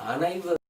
அனைவரும்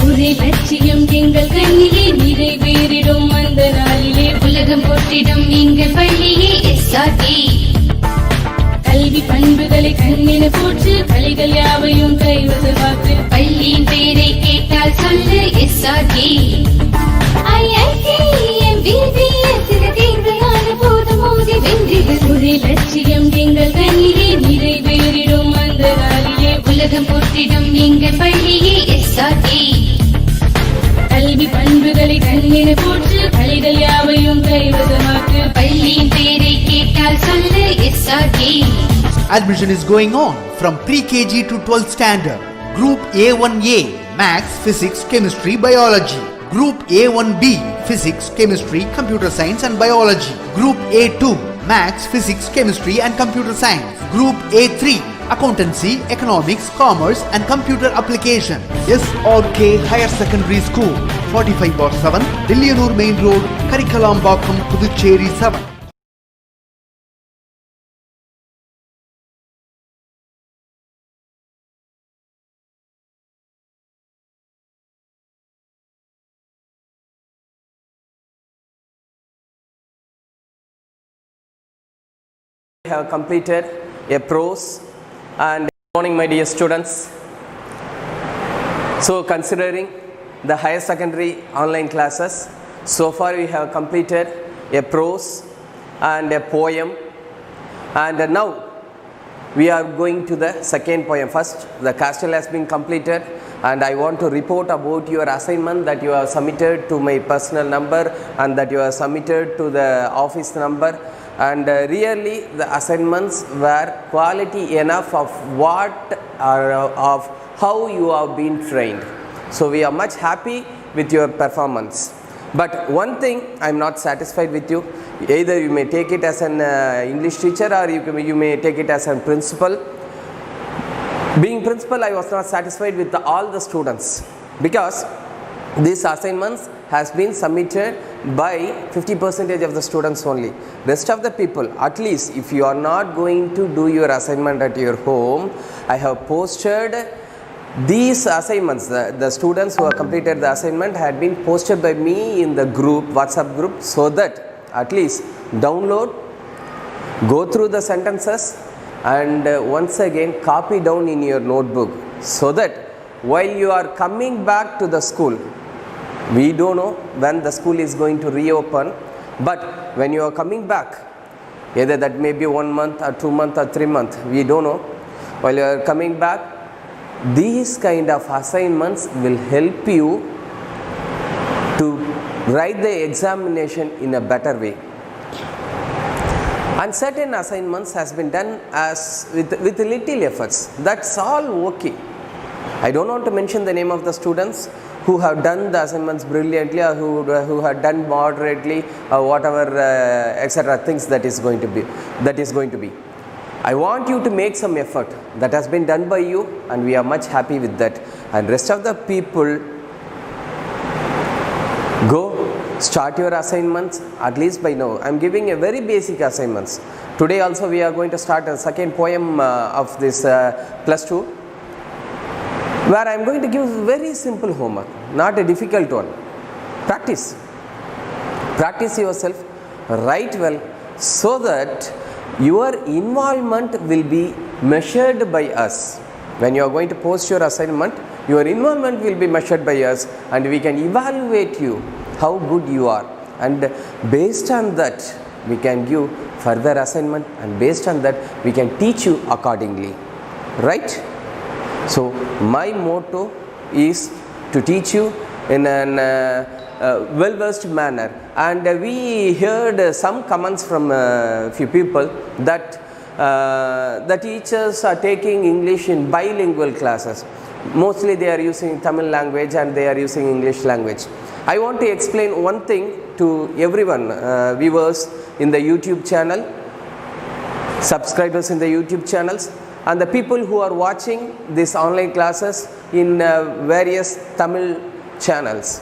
ஒரே லட்சியம் எங்கள் கண்ணிலே நிறைவேறிடும் அந்த நாளிலே உலகம் போற்றிடும் எங்கள் பள்ளியே SRK கல்வி பண்புகளை கண்ணின போற்று கலைகள் யாவையும் கைவசமாக்கு பள்ளியின் பெயரை கேட்டால் சொல்லு SRK ஒரே லட்சியம் எங்கள் கண்ணிலே நிறைவேறிடும் அந்த நாளிலே உலகம் போற்றிடும் எங்கள் பள்ளியே SRK கல்வி பண்புகளை கண்ணின போற்று கலைகள் யாவையும் கைவசமாக்கு பள்ளியின் பெயரை கேட்டால் சொல்லு SRK. Admission is going on from pre-KG to 12th standard. Group A1A Maths, Physics, Chemistry, Biology. Group A1B Physics, Chemistry, Computer Science and Biology. Group A2 Maths, Physics, Chemistry and Computer Science. Group A3 Accountancy, Economics, Commerce and Computer Application. S.R.K Higher Secondary School, 45/7, Dilliyanur Main Road, Karikalampakkam, Puducherry 7. Have completed a prose and good morning my dear students. So considering the higher secondary online classes, so far we have completed a prose and a poem, and now we are going to the second poem. First the castle has been completed and I want to report about your assignment that you have submitted to my personal number and that you have submitted to the office number. And really the assignments were quality enough of what are of how you have been trained. So we are much happy with your performance. But one thing I am not satisfied with you. Either you may take it as an English teacher or you may take it as a principal. Being principal, I was not satisfied with all the students because these assignments has been submitted by 50% of the students only. Rest of the people, at least if you are not going to do your assignment at your home, I have posted these assignments. The students who have completed the assignment had been posted by me in the group, WhatsApp group, so that at least download, go through the sentences and once again copy down in your notebook, so that while you are coming back to the school, we don't know when the school is going to reopen, but when you are coming back, either that may be 1 month or 2 months or 3 months, we don't know. While you are coming back, these kind of assignments will help you to write the examination in a better way. And certain assignments has been done as with little efforts. That's all okay. I don't want to mention the name of the students who have done the assignments brilliantly or who have done moderately or whatever etc. things that is going to be. I want you to make some effort. That has been done by you and we are much happy with that. And rest of the people, go start your assignments at least by now. I am giving a very basic assignments. Today also we are going to start a second poem of this plus 2. Where I am going to give very simple homework, not a difficult one. Practice yourself, write well, so that your involvement will be measured by us. When you are going to post your assignment, your involvement will be measured by us and we can evaluate you, how good you are, and based on that we can give further assignment, and based on that we can teach you accordingly, right? So my motto is to teach you in an well-versed manner, and we heard some comments from few people that the teachers are taking English in bilingual classes. Mostly they are using Tamil language and they are using English language. I want to explain one thing to everyone, viewers in the YouTube channel, subscribers in the YouTube channels, and the people who are watching these online classes in various Tamil channels.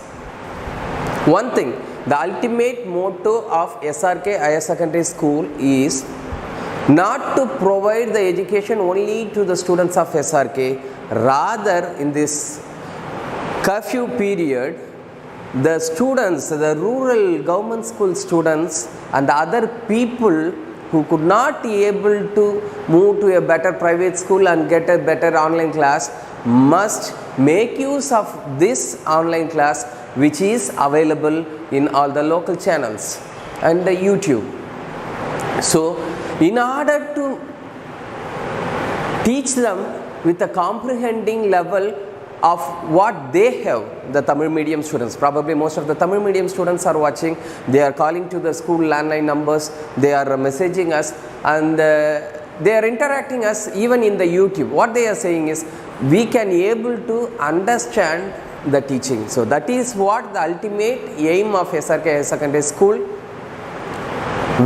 One thing, the ultimate motto of SRK Higher Secondary School is not to provide the education only to the students of SRK, rather in this curfew period, the students, the rural government school students and the other people who could not be able to move to a better private school and get a better online class must make use of this online class, which is available in all the local channels and the YouTube. So in order to teach them with a comprehending level of what they have, the Tamil medium students, probably most of the Tamil medium students are watching, they are calling to the school landline numbers, they are messaging us, and they are interacting us even in the YouTube. What they are saying is, we can able to understand the teaching. So that is what the ultimate aim of SRK Higher Secondary School,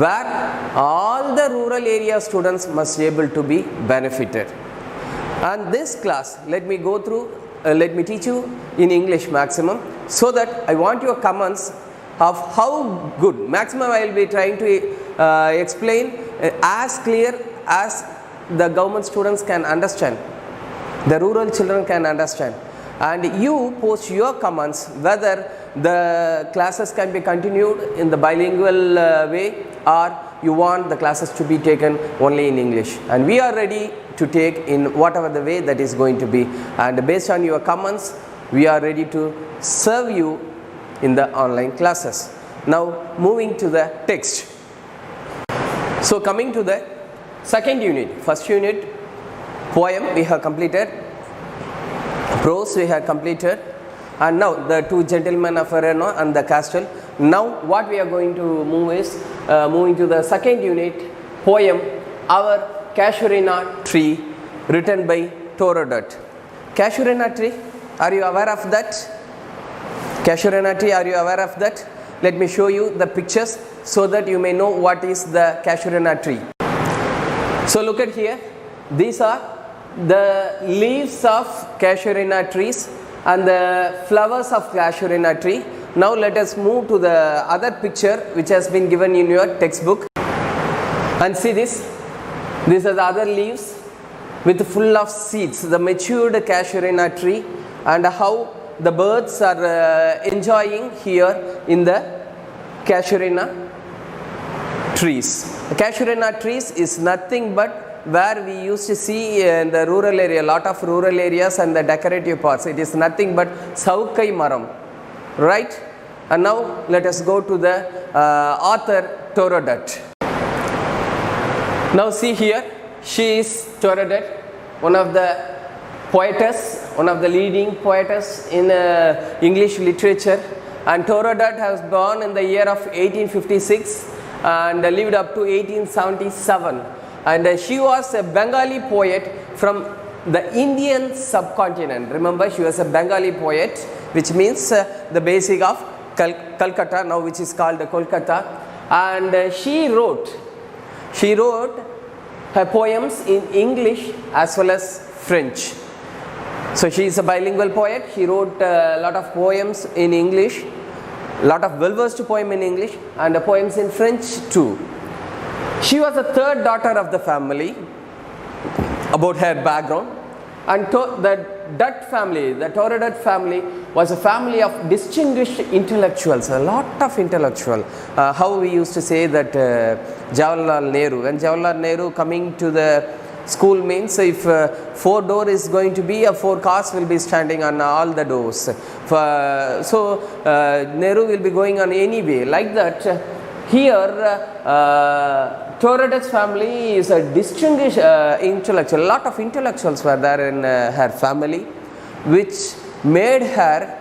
where all the rural area students must be able to be benefited. And this class, let me go through, let me teach you in English maximum, so that I want your comments of how good. Maximum I will be trying to explain as clear as the government students can understand, the rural children can understand. And you post your comments whether the classes can be continued in the bilingual way, or you want the classes to be taken only in English. And we are ready to take in whatever the way that is going to be. And based on your comments, we are ready to serve you in the online classes. Now moving to the text. So coming to the second unit, first unit, poem we have completed, prose we have completed, and now the two gentlemen of Arena and the castle. Now what we are going to move is moving to the second unit, poem, our CASUARINA tree, written by Torodot. CASUARINA tree, are you aware of that? CASUARINA tree, are you aware of that? Let me show you the pictures so that you may know what is the CASUARINA tree. So look at here, these are the leaves of CASUARINA trees and the flowers of CASUARINA tree. Now let us move to the other picture which has been given in your textbook, and see this. These are the other leaves with full of seeds, the matured CASUARINA tree, and how the birds are enjoying here in the CASUARINA trees. The CASUARINA trees is nothing but where we used to see in the rural area, lot of rural areas and the decorative parts. It is nothing but Saukai Maram, right? And now let us go to the author Torodot. Now see here, she is Torodot, one of the poetess, one of the leading poetess in English literature. And Torodot was born in the year of 1856 and lived up to 1877. And she was a Bengali poet from the Indian subcontinent. Remember, she was a Bengali poet, which means the basic of Calcutta, now which is called Kolkata. And she wrote her poems in English as well as French. So she is a bilingual poet. She wrote a lot of poems in English, a lot of well-versed poems in English, and poems in French too. She was the third daughter of the family. About her background, and the Dutt family, the Torodot family, was a family of distinguished intellectuals, a lot of intellectual. How we used to say that Jawaharlal Nehru, when Jawaharlal Nehru coming to the school means if 4 door is going to be, 4 cars will be standing on all the doors. So Nehru will be going on any way like that. Here Torodot's family is a distinguished intellectual. A lot of intellectuals were there in her family, which made her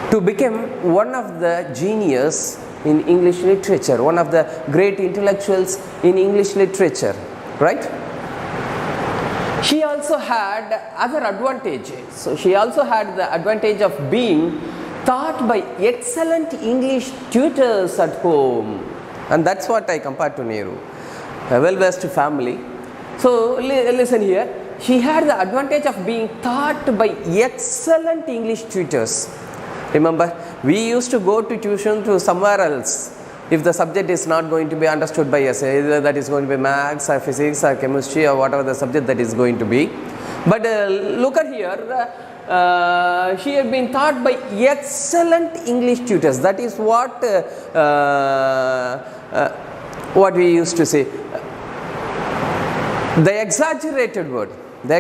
to become one of the genius in English literature, one of the great intellectuals in English literature, right? She also had other advantages. So she also had the advantage of being taught by excellent English tutors at home. And that's what I compared to Nehru, a well-versed family. So listen here, she had the advantage of being taught by excellent English tutors. Remember, we used to go to tuition to somewhere else if the subject is not going to be understood by us, either that is going to be maths or physics or chemistry or whatever the subject that is going to be. But look at here, she had been taught by excellent English tutors. That is what what we used to say, the exaggerated word, the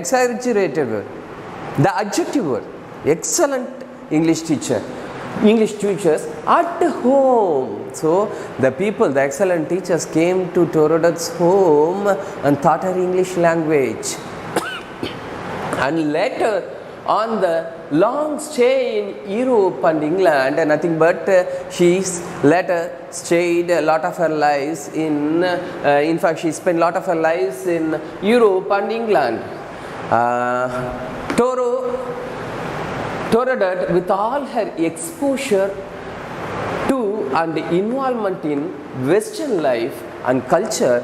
adjective word. Excellent English teachers at home. So the people, the excellent teachers came to Torodot's home and taught her English language. And later on the long stay in Europe and England, nothing but she later stayed a lot of her lives in fact she spent a lot of her lives in Europe and England. Torodot, with all her exposure to and involvement in Western life and culture,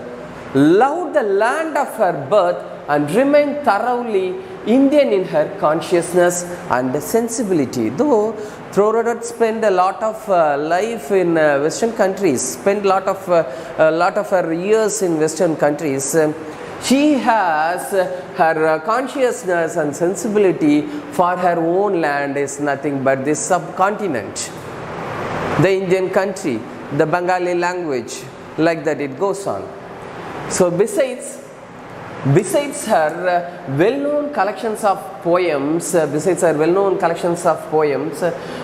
loved the land of her birth and remained thoroughly Indian in her consciousness and sensibility. Though Torodot spent a lot of life in Western countries, spent a lot of her years in Western countries, she has her consciousness and sensibility for her own land is nothing but this subcontinent, the Indian country, the Bengali language, like that it goes on. So besides her well-known collections of poems,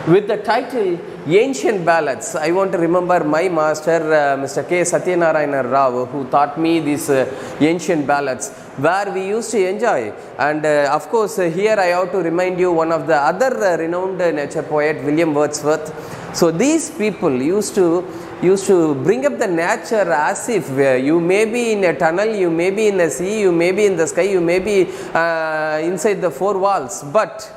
with the title Ancient Ballads, I want to remember my master, Mr. K. Satyanarayana Rao, who taught me these ancient ballads, where we used to enjoy. And of course, here I have to remind you one of the other renowned nature poet, William Wordsworth. So these people used to bring up the nature as if you may be in a tunnel, you may be in the sea, you may be in the sky, you may be inside the four walls. But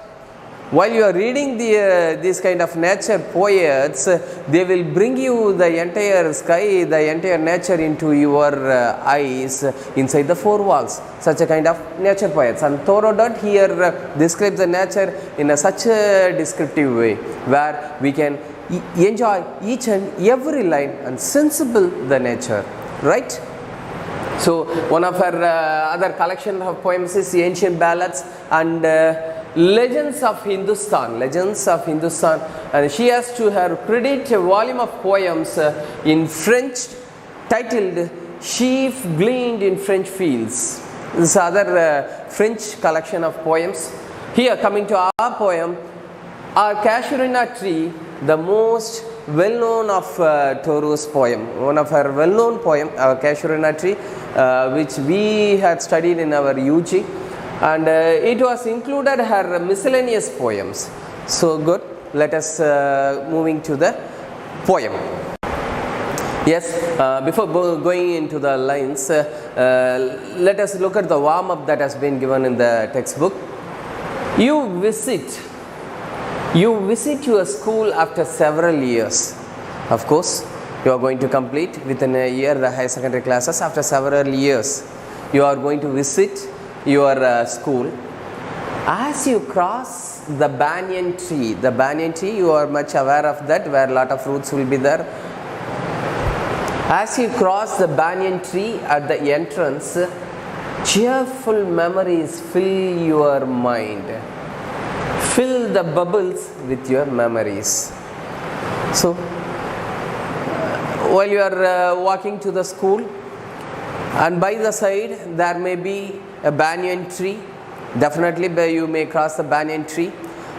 while you are reading these kind of nature poets, they will bring you the entire sky, the entire nature into your eyes inside the four walls. Such a kind of nature poets. And Torodot here describes the nature in such a descriptive way, where we can enjoy each and every line and sensible the nature, right? So one of her other collection of poems is Ancient Ballads and Legends of Hindustan, and she has to her credit a volume of poems in French titled Sheep Gleaned in French Fields. This other French collection of poems. Here, coming to our poem, our CASUARINA tree, the most well-known of Toru's poem, one of her well-known poem, our CASUARINA tree, which we had studied in our UG, and it was included her miscellaneous poems. So good, let us moving to the poem. Yes, before going into the lines, let us look at the warm-up that has been given in the textbook. You visit your school after several years. Of course, you are going to complete within a year the higher secondary classes. After several years, you are going to visit your school. As you cross the banyan tree, you are much aware of that, where a lot of fruits will be there. As you cross the banyan tree at the entrance, cheerful memories fill your mind. Fill the bubbles with your memories. So, while you are walking to the school, and by the side there may be a banyan tree, definitely you may cross the banyan tree,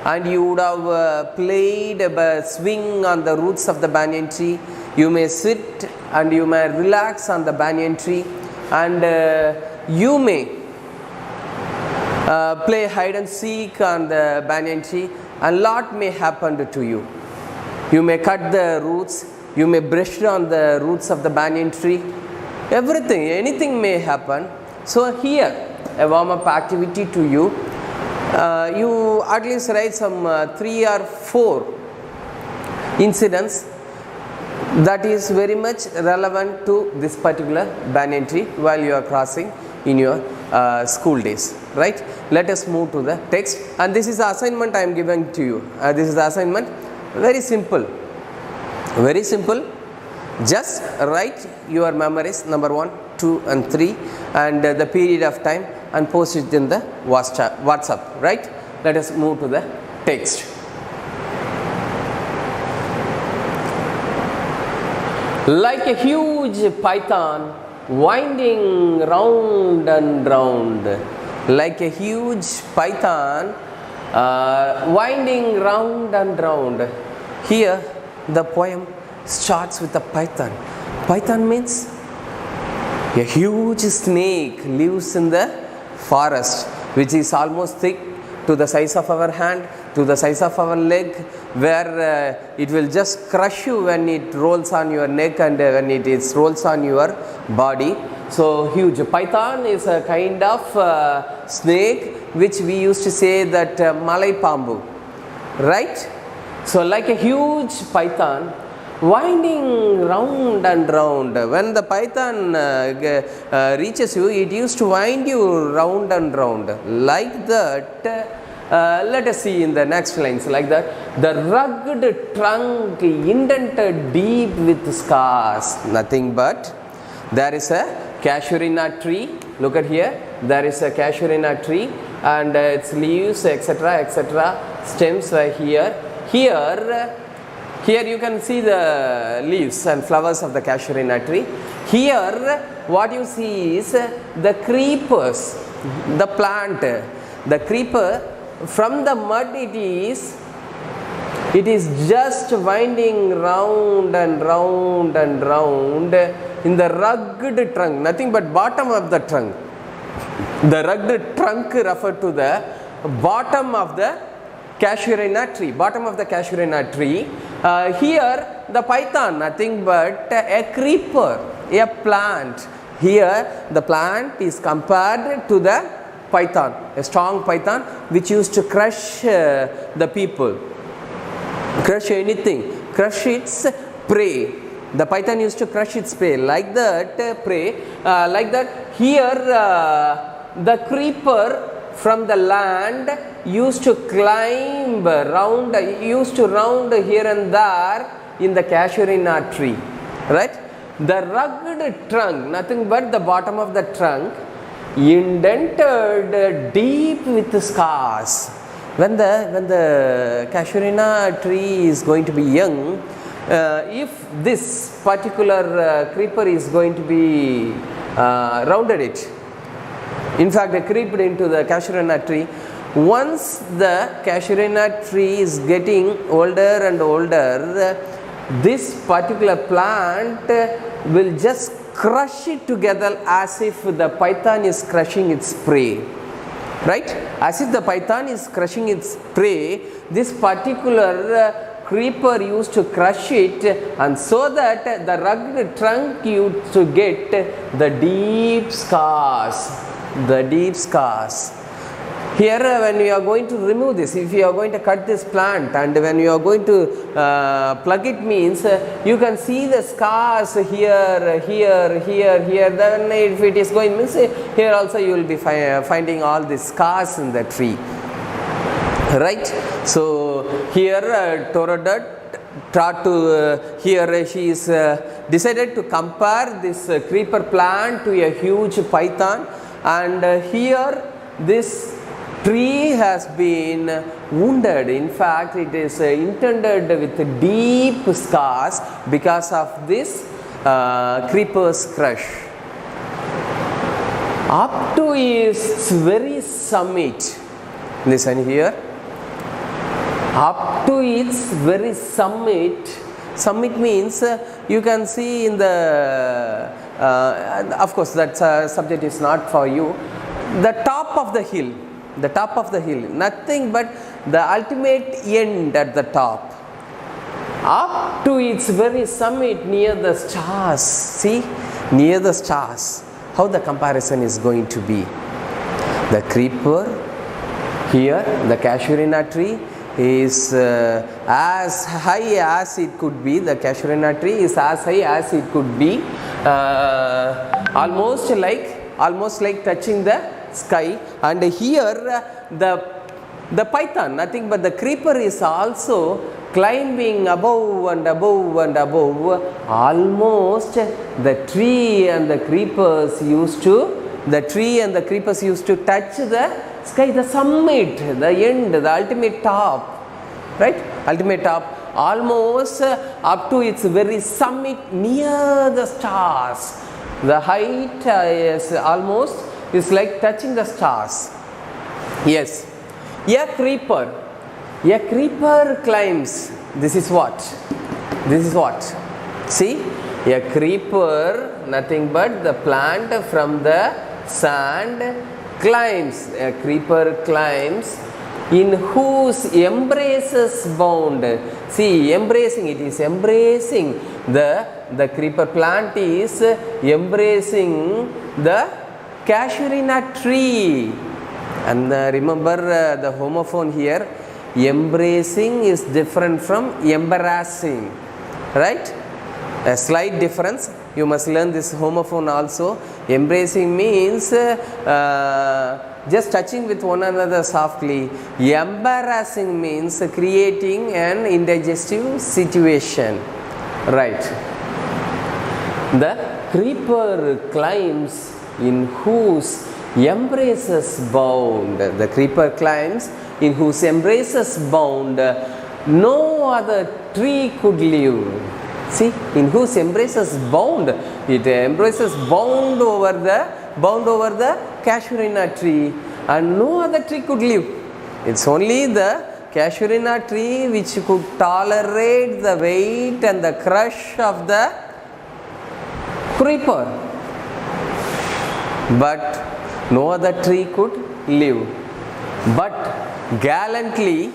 and you would have played a swing on the roots of the banyan tree. You may sit and you may relax on the banyan tree, and you may play hide and seek on the banyan tree, and lot may happen to you. You may cut the roots, you may brush on the roots of the banyan tree, anything may happen. So here, a warm-up activity to you. You at least write some 3 or 4 incidents that is very much relevant to this particular banyan tree while you are crossing in your school days, right? Let us move to the text, and this is the assignment I am giving to you. This is the assignment, very simple, just write your memories number 1, 2 and 3 and the period of time, and post it in the WhatsApp, right? Let us move to the text. Like a huge python winding round and round. Like a huge python winding round and round. Here the poem starts with a python. Python means a huge snake lives in the forest, which is almost thick to the size of our hand, to the size of our leg, where it will just crush you when it rolls on your neck and when it rolls on your body. So huge. Python is a kind of snake which we used to say that Malay Pambu, right? So like a huge python winding round and round. When the python reaches you, it used to wind you round and round. Like that, let us see in the next lines. Like that, the rugged trunk indented deep with scars. Nothing but there is a casuarina tree. Look at here. There is a casuarina tree and its leaves, etc., etc., stems are here. Here you can see the leaves and flowers of the casuarina tree. Here what you see is the creepers, the plant, the creeper. From the mud it is just winding round and round and round in the rugged trunk, nothing but bottom of the trunk. The rugged trunk referred to the bottom of the casuarina tree, bottom of the casuarina tree. Here the python, nothing but a creeper, a plant. Here the plant is compared to the python, a strong python which used to crush the people, crush anything, crush its prey. The python used to crush its prey. Like that, prey. Like that, here the creeper from the land used to climb round, used to round here and there in the casuarina tree, right? The rugged trunk, nothing but the bottom of the trunk, indented deep with scars. When the casuarina tree is going to be young, if this particular creeper is going to be rounded it, in fact, they creeped into the casuarina tree. Once the casuarina tree is getting older and older, this particular plant will just crush it together as if the python is crushing its prey, right? As if the python is crushing its prey, this particular creeper used to crush it, and so that the rugged trunk used to get the deep scars. The deep scars. Here when you are going to remove this, if you are going to cut this plant and when you are going to plug it, means you can see the scars here, then if it is going, means here also you will be finding all the scars in the tree, right? So here Toradut tried to, here she is decided to compare this creeper plant to a huge python. And here this tree has been wounded. In fact, it is intended with deep scars because of this creeper's crush. Up to its very summit, listen here, up to its very summit. Summit means you can see in the of course that subject is not for you. The top of the hill, the top of the hill, nothing but the ultimate end at the top. Up to its very summit near the stars. See, near the stars, how the comparison is going to be. The creeper here, the casuarina tree, is as high as it could be. The casuarina tree is as high as it could be, almost like touching the sky. And here the python, nothing but the creeper, is also climbing above and above and above. Almost the tree and the creepers used to touch the sky, the summit, the end, the ultimate top, right? Ultimate top. almost up to its very summit near the stars. The height is almost is like touching the stars. Yes, a creeper climbs. This is what? See, a creeper, nothing but the plant from the sand, climbs. A creeper climbs, in whose embraces bound. See, embracing, it is embracing. The creeper plant is embracing the CASUARINA tree. And remember the homophone here, embracing is different from embarrassing, right? A slight difference. You must learn this homophone also. Embracing means just touching with one another softly. Embarrassing means creating an indigestive situation, right? The creeper climbs, in whose embraces bound. The creeper climbs, in whose embraces bound no other tree could live. See, in whose embraces bound, it embraces bound over the CASUARINA tree, and no other tree could live. It's only the CASUARINA tree which could tolerate the weight and the crush of the creeper, but no other tree could live. But gallantly,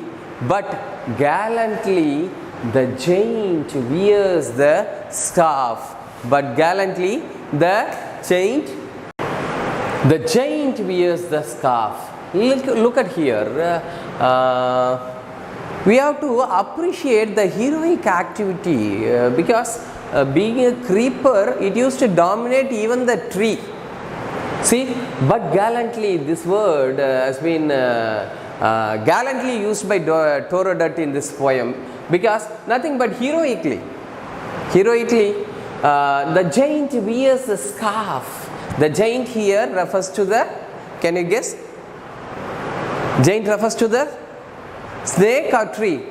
the giant wears the scarf. But gallantly, the giant wears the scarf. Look at here. We have to appreciate the heroic activity because being a creeper, it used to dominate even the tree. See, but gallantly, this word has been gallantly used by Torodat in this poem, because nothing but heroically, the giant wears a scarf. The giant here refers to the, can you guess? Giant refers to the snake or tree?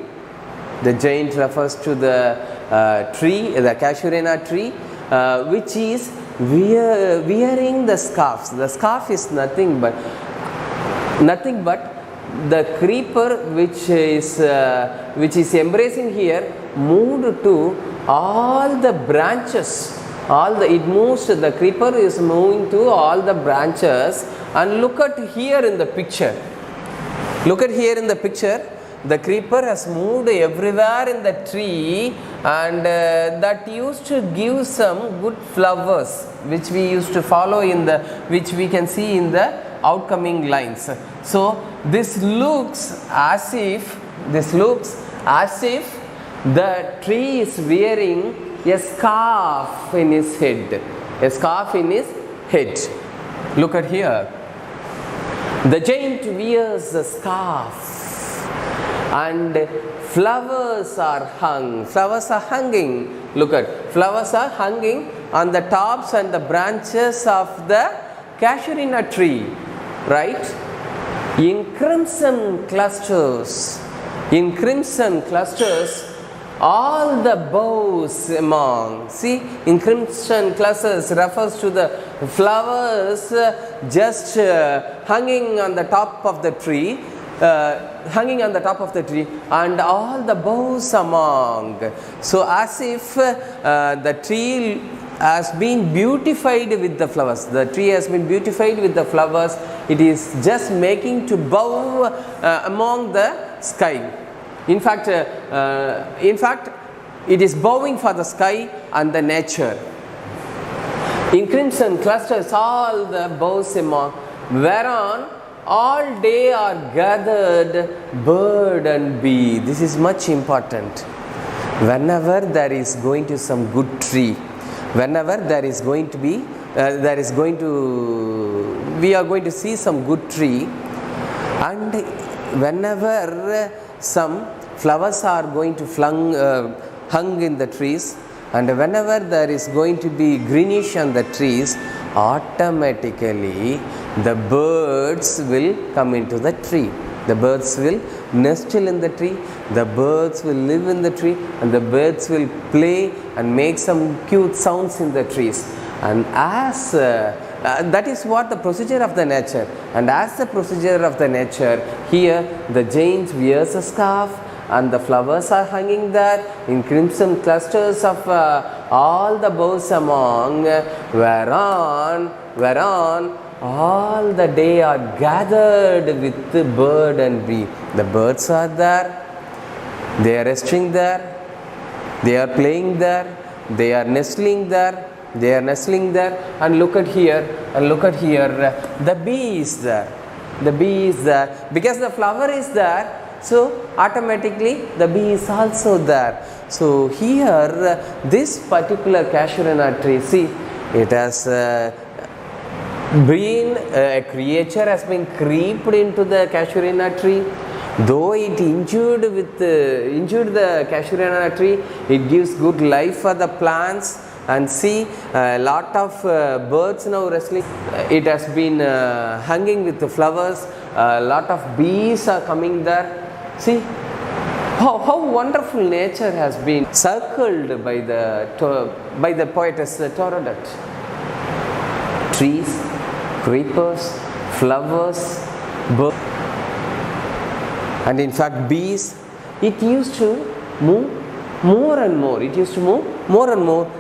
The giant refers to the tree, the CASUARINA tree, which is wearing the scarves. The scarf is nothing but the creeper which is embracing here moved to all the branches. The creeper is moving to all the branches. And look at here in the picture. The creeper has moved everywhere in the tree, and that used to give some good flowers, which we used to follow which we can see in the outcoming lines. So this looks as if the tree is wearing a scarf in his head. Look at here. The giant wears a scarf, and flowers are hanging. Look at, flowers are hanging on the tops and the branches of the CASUARINA tree, right? In crimson clusters, all the boughs among. See, in crimson clusters refers to the flowers just hanging on the top of the tree, and all the boughs among. So as if the tree has been beautified with the flowers. It is just making to bow among the sky. In fact, it is bowing for the sky and the nature. In crimson clusters, all the boughs among, whereon all day are gathered bird and bee. This is much important. Whenever there is going to some good tree, we are going to see some good tree, and whenever some flowers are going to hung in the trees, and whenever there is going to be greenish on the trees, automatically the birds will come into the tree. The birds will nestle in the tree, the birds will live in the tree, and the birds will play and make some cute sounds in the trees. And as that is what the procedure of the nature. And as the procedure of the nature, here the giant wears a scarf and the flowers are hanging there in crimson clusters of all the boughs among, whereon all the day are gathered with the bird and bee. The birds are there, they are resting there, they are playing there, they are nestling there, and look at here, the bee is there. The bee is there because the flower is there, so automatically the bee is also there. So here this particular casuarina tree, see, it has been a creature has been creeped into the casuarina tree. Though it injured the casuarina tree, it gives good life for the plants. And see, a lot of birds now wrestling. It has been hanging with the flowers. A lot of bees are coming there. See how wonderful nature has been circled by the poetess Toradot. Trees, creepers, flowers, birds, and in fact bees. It used to move more and more.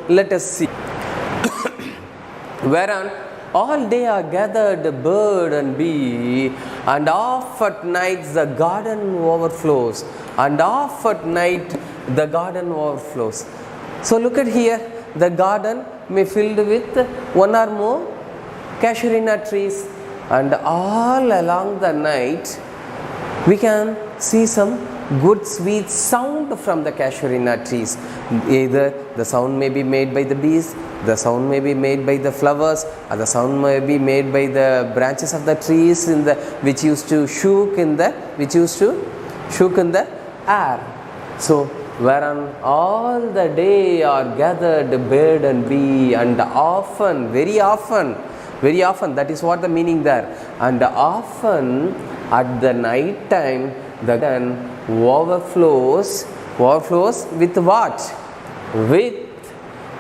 Let us see. Whereon all day are gathered bird and bee, and off at night the garden overflows. So look at here, the garden may filled with one or more casuarina trees, and all along the night we can see some good sweet sound from the casuarina trees. Either the sound may be made by the bees, the sound may be made by the flowers, or the sound may be made by the branches of the trees which used to shook in the air. So whereon all the day are gathered bird and bee, and often, very often, that is what the meaning there, and often at the night time the garden overflows with what? With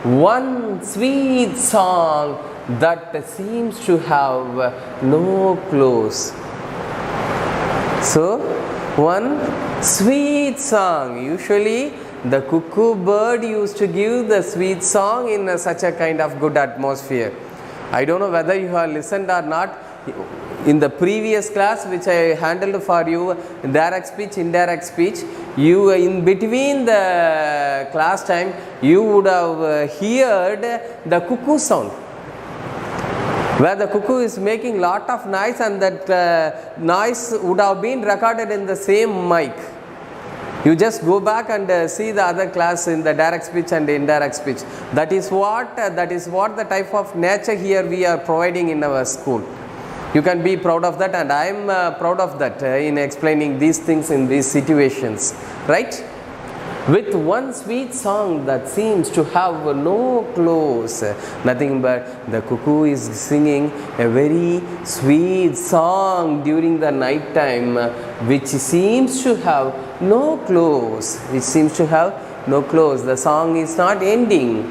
one sweet song that seems to have no close. So one sweet song. Usually the cuckoo bird used to give the sweet song in such a kind of good atmosphere. I don't know whether you have listened or not. In the previous class which I handled for you, direct speech, indirect speech, you in between the class time you would have heard the cuckoo sound, where the cuckoo is making lot of noise, and that noise would have been recorded in the same mic. You just go back and see the other class in the direct speech and indirect speech. That is what the type of nature here we are providing in our school. You can be proud of that, and I am proud of that in explaining these things in these situations, right? With one sweet song that seems to have no close, nothing but the cuckoo is singing a very sweet song during the night time, which seems to have no close. The song is not ending.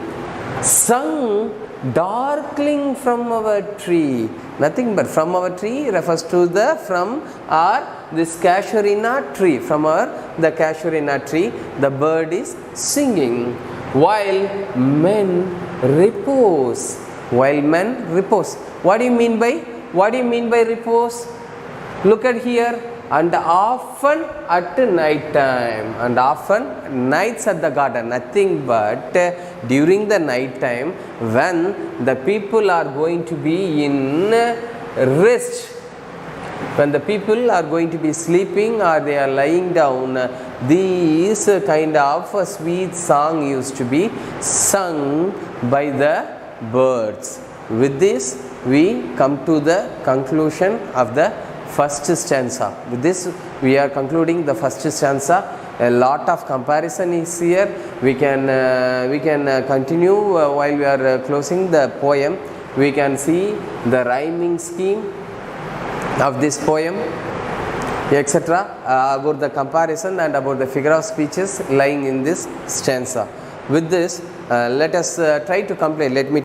Sung darkling from our tree. Nothing but from our tree refers to the from or this casuarina tree. The casuarina tree, the bird is singing while men repose. What do you mean by repose? Look at here. And often at night time, and often nights at the garden, nothing but during the night time when the people are going to be in rest, when the people are going to be sleeping or they are lying down, these kind of a sweet song used to be sung by the birds. With this we come to the conclusion of the first stanza. With this we are concluding the first stanza. A lot of comparison is here. We can continue while we are closing the poem. We can see the rhyming scheme of this poem. etc. About the comparison and about the figure of speeches lying in this stanza. With this, let us try to complete. Let me.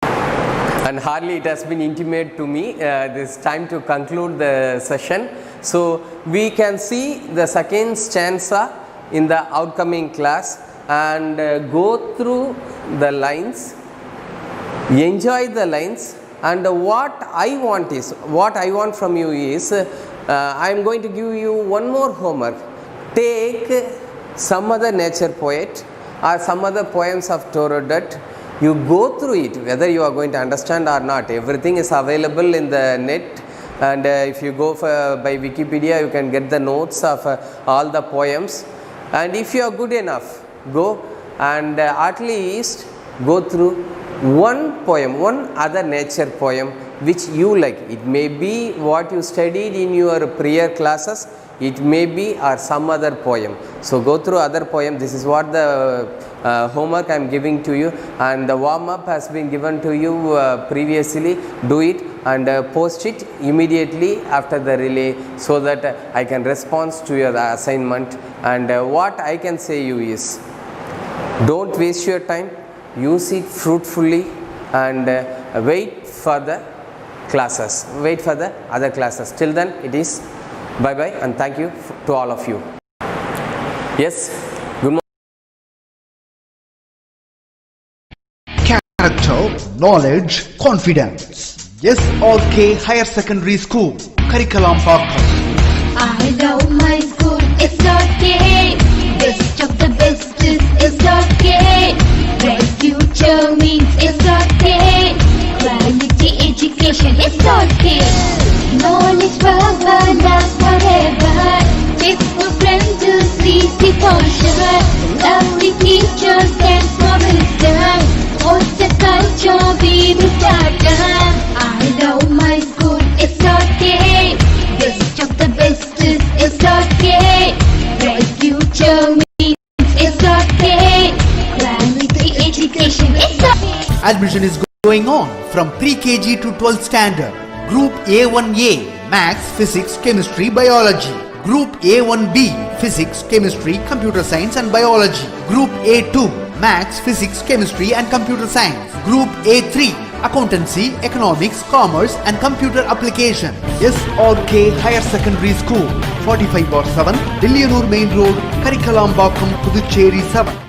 And hardly it has been intimated to me this time to conclude the session. So we can see the second stanza in the outcoming class and go through the lines, enjoy the lines, and what I want from you is I am going to give you one more homework. Take some other nature poet or some other poems of Torodot. You go through it, whether you are going to understand or not. Everything is available in the net, and if you go by Wikipedia, you can get the notes of all the poems. And if you are good enough, go and at least go through one poem, one other nature poem which you like. It may be what you studied in your prior classes, it may be or some other poem. So go through other poem. This is what the homework I am giving to you, and the warm up has been given to you previously. Do it and post it immediately after the relay so that I can respond to your assignment. And what I can say you is, don't waste your time, use it fruitfully, and wait for the classes, wait for the other classes. Till then, it is bye bye and thank you to all of you. Yes, good morning. Character, knowledge, confidence. S.R.K Higher Secondary School, Karikalampakam. I love my school, S.R.K. Best of the best is S.R.K. Bright future means S.R.K. Quality education, S.R.K. Knowledge forever, last forever. Faithful friends to see devotion. Lovely teachers and for wisdom. What's the culture we will start? I love my school, S.R.K. Best of the best is S.R.K. Bright future means S.R.K. Quality education, S.R.K. Admission is going on from pre-KG to 12th standard. Group A1A, Maths, Physics, Chemistry, Biology. Group A1B, Physics, Chemistry, Computer Science and Biology. Group A2, Maths, Physics, Chemistry and Computer Science. Group A3, Accountancy, Economics, Commerce and Computer Application. S.R.K Higher Secondary School, 45/7, Dillianur Main Road, Karikalampakam, Puducherry 7.